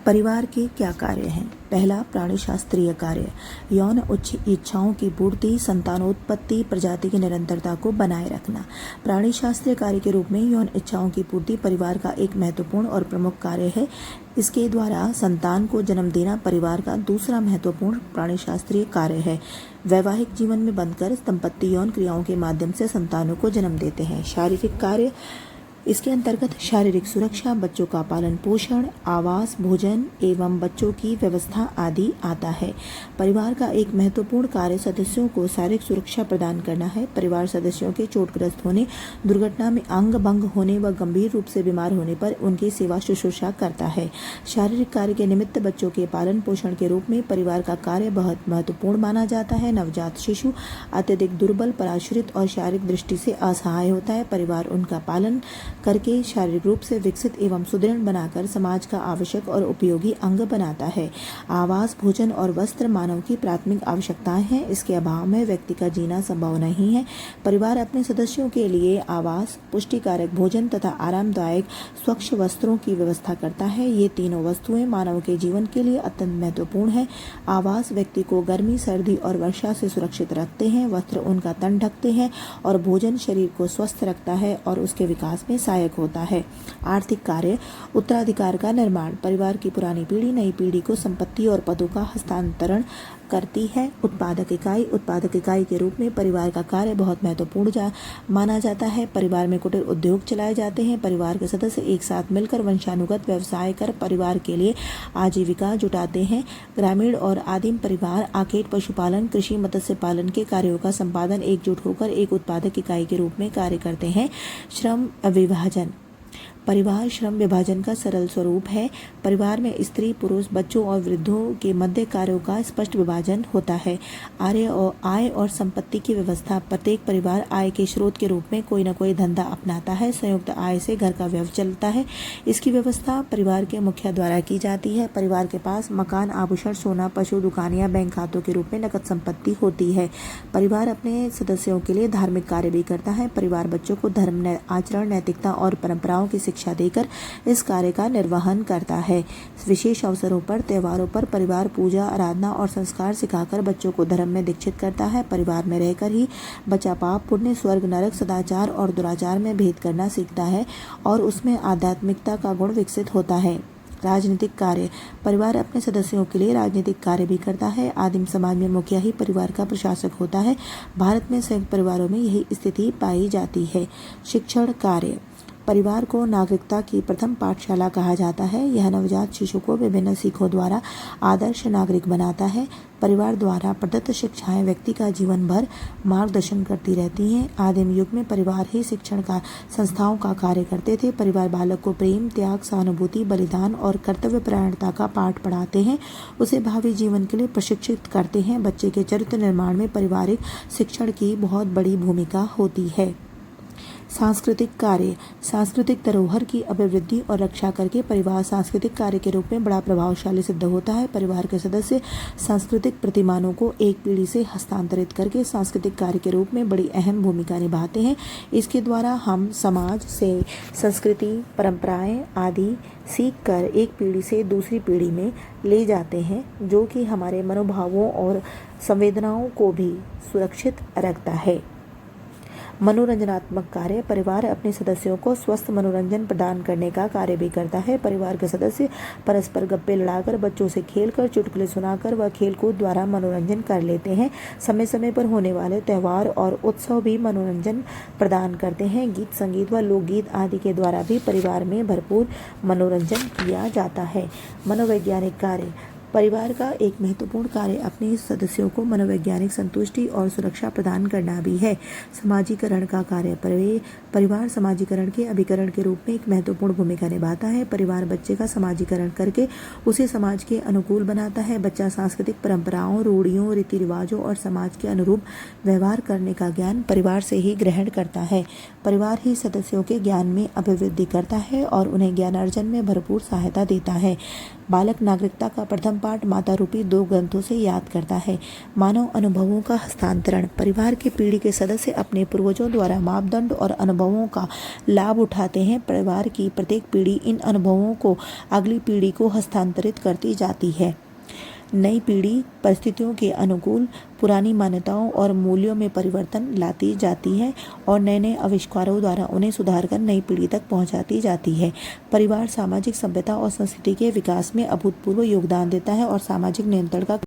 परिवार के क्या कार्य हैं? पहला, प्राणिशास्त्रीय कार्य। यौन उच्च इच्छाओं की पूर्ति, संतानोत्पत्ति, प्रजाति की निरंतरता को बनाए रखना। प्राणिशास्त्रीय कार्य के रूप में यौन इच्छाओं की पूर्ति परिवार का एक महत्वपूर्ण और प्रमुख कार्य है। इसके द्वारा संतान को जन्म देना परिवार का दूसरा महत्वपूर्ण प्राणिशास्त्रीय कार्य है। वैवाहिक जीवन में बंधकर दंपति यौन क्रियाओं के माध्यम से संतानों को जन्म देते हैं। शारीरिक कार्य, इसके अंतर्गत शारीरिक सुरक्षा, बच्चों का पालन पोषण, आवास, भोजन एवं बच्चों की व्यवस्था आदि आता है। परिवार का एक महत्वपूर्ण कार्य सदस्यों को शारीरिक सुरक्षा प्रदान करना है। परिवार सदस्यों के चोटग्रस्त होने, दुर्घटना में अंग भंग होने व गंभीर रूप से बीमार होने पर उनकी सेवा शुश्रूषा करता है। शारीरिक कार्य के निमित्त बच्चों के पालन पोषण के रूप में परिवार का कार्य बहुत महत्वपूर्ण माना जाता है। नवजात शिशु अत्यधिक दुर्बल, पराश्रित और शारीरिक दृष्टि से असहाय होता है। परिवार उनका पालन करके शारीरिक रूप से विकसित एवं सुदृढ़ बनाकर समाज का आवश्यक और उपयोगी अंग बनाता है। आवास, भोजन और वस्त्र मानव की प्राथमिक आवश्यकताएं हैं। इसके अभाव में व्यक्ति का जीना संभव नहीं है। परिवार अपने सदस्यों के लिए आवास, पुष्टिकारक भोजन तथा आरामदायक स्वच्छ वस्त्रों की व्यवस्था करता है। ये तीनों वस्तुएं मानव के जीवन के लिए अत्यंत महत्वपूर्ण है। आवास व्यक्ति को गर्मी, सर्दी और वर्षा से सुरक्षित रखते हैं। वस्त्र उनका तन ढकते हैं और भोजन शरीर को स्वस्थ रखता है और उसके विकास में सहायक होता है। आर्थिक कार्य, उत्तराधिकार का निर्माण। परिवार की पुरानी पीढ़ी नई पीढ़ी को संपत्ति और पदों का हस्तांतरण करती है। उत्पादक इकाई के रूप में परिवार का कार्य बहुत महत्वपूर्ण माना जाता है। परिवार में कुटीर उद्योग चलाए जाते हैं। परिवार के सदस्य एक साथ मिलकर वंशानुगत व्यवसाय कर परिवार के लिए आजीविका जुटाते हैं। ग्रामीण और आदिम परिवार आखेट पशुपालन, कृषि, मत्स्य पालन के कार्यों का संपादन एकजुट होकर एक उत्पादक इकाई के रूप में कार्य करते हैं। श्रम विभाजन। परिवार श्रम विभाजन का सरल स्वरूप है। परिवार में स्त्री, पुरुष, बच्चों और वृद्धों के मध्य कार्यों का स्पष्ट विभाजन होता है। आय और संपत्ति की व्यवस्था। प्रत्येक परिवार आय के स्रोत के रूप में कोई न कोई धंधा अपनाता है। संयुक्त आय से घर का व्यय चलता है। इसकी व्यवस्था परिवार के मुखिया द्वारा की जाती है। परिवार के पास मकान, आभूषण, सोना, पशु, दुकान या बैंक खातों के रूप में नकद संपत्ति होती है। परिवार अपने सदस्यों के लिए धार्मिक कार्य भी करता है। परिवार बच्चों को धर्म, आचरण, नैतिकता और परंपराओं की शिक्षा देकर इस कार्य का निर्वहन करता है। विशेष अवसरों पर, त्योहारों पर परिवार पूजा, आराधना और संस्कार सिखाकर बच्चों को धर्म में दीक्षित करता है। परिवार में रहकर ही बच्चा पाप, पुण्य, स्वर्ग, नरक, सदाचार और दुराचार में भेद करना सीखता है और उसमें आध्यात्मिकता का गुण विकसित होता है। राजनीतिक कार्य। परिवार अपने सदस्यों के लिए राजनीतिक कार्य भी करता है। आदिम समाज में मुखिया ही परिवार का प्रशासक होता है। भारत में संयुक्त परिवारों में यही स्थिति पाई जाती है। शिक्षण कार्य। परिवार को नागरिकता की प्रथम पाठशाला कहा जाता है। यह नवजात शिशु को विभिन्न सीखों द्वारा आदर्श नागरिक बनाता है। परिवार द्वारा प्रदत्त शिक्षाएं व्यक्ति का जीवन भर मार्गदर्शन करती रहती हैं। आदिम युग में परिवार ही शिक्षण का संस्थाओं का कार्य करते थे। परिवार बालक को प्रेम, त्याग, सहानुभूति, बलिदान और कर्तव्य परायणता का पाठ पढ़ाते हैं। उसे भावी जीवन के लिए प्रशिक्षित करते हैं। बच्चे के चरित्र निर्माण में पारिवारिक शिक्षण की बहुत बड़ी भूमिका होती है। सांस्कृतिक कार्य। सांस्कृतिक धरोहर की अभिवृद्धि और रक्षा करके परिवार सांस्कृतिक कार्य के रूप में बड़ा प्रभावशाली सिद्ध होता है। परिवार के सदस्य सांस्कृतिक प्रतिमानों को एक पीढ़ी से हस्तांतरित करके सांस्कृतिक कार्य के रूप में बड़ी अहम भूमिका निभाते हैं। इसके द्वारा हम समाज से संस्कृति, परंपराएं आदि सीख कर एक पीढ़ी से दूसरी पीढ़ी में ले जाते हैं, जो कि हमारे मनोभावों और संवेदनाओं को भी सुरक्षित रखता है। मनोरंजनात्मक कार्य। परिवार अपने सदस्यों को स्वस्थ मनोरंजन प्रदान करने का कार्य भी करता है। परिवार के सदस्य परस्पर गप्पे लड़ाकर, बच्चों से खेलकर, चुटकुले सुनाकर व खेलकूद द्वारा मनोरंजन कर लेते हैं। समय समय पर होने वाले त्यौहार और उत्सव भी मनोरंजन प्रदान करते हैं। गीत, संगीत व लोकगीत आदि के द्वारा भी परिवार में भरपूर मनोरंजन किया जाता है। मनोवैज्ञानिक कार्य। परिवार का एक महत्वपूर्ण कार्य अपने सदस्यों को मनोवैज्ञानिक संतुष्टि और सुरक्षा प्रदान करना भी है। समाजीकरण का कार्य। परिवार समाजीकरण के अभिकरण के रूप में एक महत्वपूर्ण भूमिका निभाता है। परिवार बच्चे का समाजीकरण करके उसे समाज के अनुकूल बनाता है। बच्चा सांस्कृतिक परंपराओं, रूढ़ियों, रीति रिवाजों और समाज के अनुरूप व्यवहार करने का ज्ञान परिवार से ही ग्रहण करता है। परिवार ही सदस्यों के ज्ञान में अभिवृद्धि करता है और उन्हें ज्ञानार्जन में भरपूर सहायता देता है। बालक नागरिकता का प्रथम पाठ माता रूपी 2 ग्रंथों से याद करता है। मानव अनुभवों का हस्तांतरण। परिवार के पीढ़ी के सदस्य अपने पूर्वजों द्वारा मापदंड और अनुभवों का लाभ उठाते हैं। परिवार की प्रत्येक पीढ़ी इन अनुभवों को अगली पीढ़ी को हस्तांतरित करती जाती है। नई पीढ़ी परिस्थितियों के अनुकूल पुरानी मान्यताओं और मूल्यों में परिवर्तन लाती जाती है और नए नए आविष्कारों द्वारा उन्हें सुधार कर नई पीढ़ी तक पहुंचाती जाती है। परिवार सामाजिक सभ्यता और संस्कृति के विकास में अभूतपूर्व योगदान देता है और सामाजिक नियंत्रण का